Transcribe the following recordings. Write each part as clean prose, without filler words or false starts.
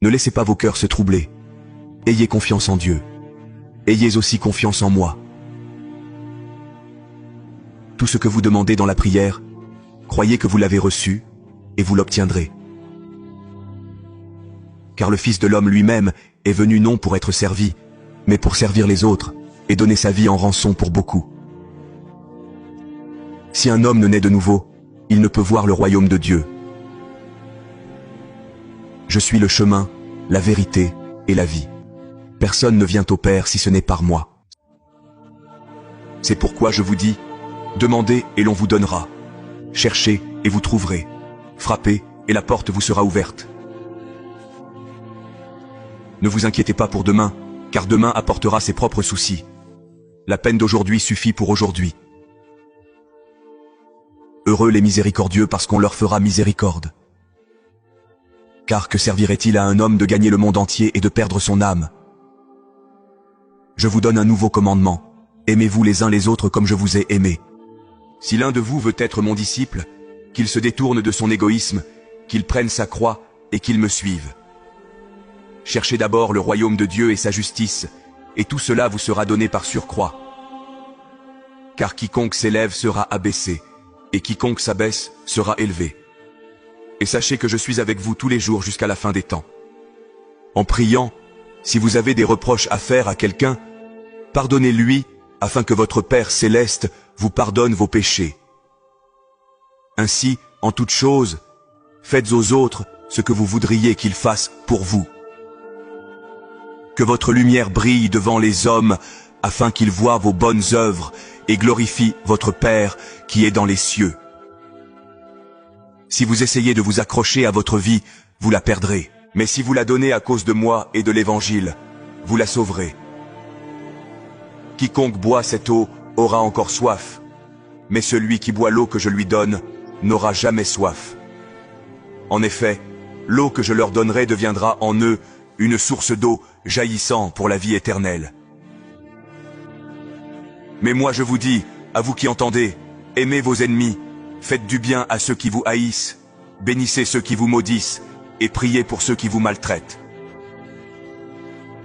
Ne laissez pas vos cœurs se troubler. Ayez confiance en Dieu. Ayez aussi confiance en moi. Tout ce que vous demandez dans la prière, croyez que vous l'avez reçu, et vous l'obtiendrez. Car le Fils de l'homme lui-même est venu non pour être servi, mais pour servir les autres, et donner sa vie en rançon pour beaucoup. Si un homme ne naît de nouveau, il ne peut voir le royaume de Dieu. Je suis le chemin, la vérité et la vie. Personne ne vient au Père si ce n'est par moi. C'est pourquoi je vous dis, demandez et l'on vous donnera. Cherchez et vous trouverez. Frappez et la porte vous sera ouverte. Ne vous inquiétez pas pour demain, car demain apportera ses propres soucis. La peine d'aujourd'hui suffit pour aujourd'hui. Heureux les miséricordieux parce qu'on leur fera miséricorde. Car que servirait-il à un homme de gagner le monde entier et de perdre son âme? Je vous donne un nouveau commandement. Aimez-vous les uns les autres comme je vous ai aimé. Si l'un de vous veut être mon disciple, qu'il se détourne de son égoïsme, qu'il prenne sa croix et qu'il me suive. Cherchez d'abord le royaume de Dieu et sa justice, et tout cela vous sera donné par surcroît. Car quiconque s'élève sera abaissé, et quiconque s'abaisse sera élevé. Et sachez que je suis avec vous tous les jours jusqu'à la fin des temps. En priant, si vous avez des reproches à faire à quelqu'un, pardonnez-lui, afin que votre Père céleste vous pardonne vos péchés. Ainsi, en toute chose, faites aux autres ce que vous voudriez qu'ils fassent pour vous. Que votre lumière brille devant les hommes, afin qu'ils voient vos bonnes œuvres et glorifient votre Père qui est dans les cieux. Si vous essayez de vous accrocher à votre vie, vous la perdrez. Mais si vous la donnez à cause de moi et de l'Évangile, vous la sauverez. Quiconque boit cette eau aura encore soif, mais celui qui boit l'eau que je lui donne n'aura jamais soif. En effet, l'eau que je leur donnerai deviendra en eux une source d'eau jaillissant pour la vie éternelle. Mais moi je vous dis, à vous qui entendez, aimez vos ennemis, faites du bien à ceux qui vous haïssent, bénissez ceux qui vous maudissent, et priez pour ceux qui vous maltraitent.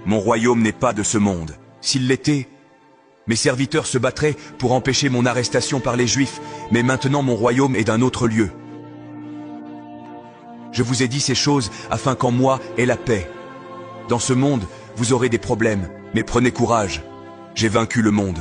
Mon royaume n'est pas de ce monde. S'il l'était, mes serviteurs se battraient pour empêcher mon arrestation par les Juifs, mais maintenant mon royaume est d'un autre lieu. Je vous ai dit ces choses afin qu'en moi ait la paix. Dans ce monde, vous aurez des problèmes, mais prenez courage, j'ai vaincu le monde.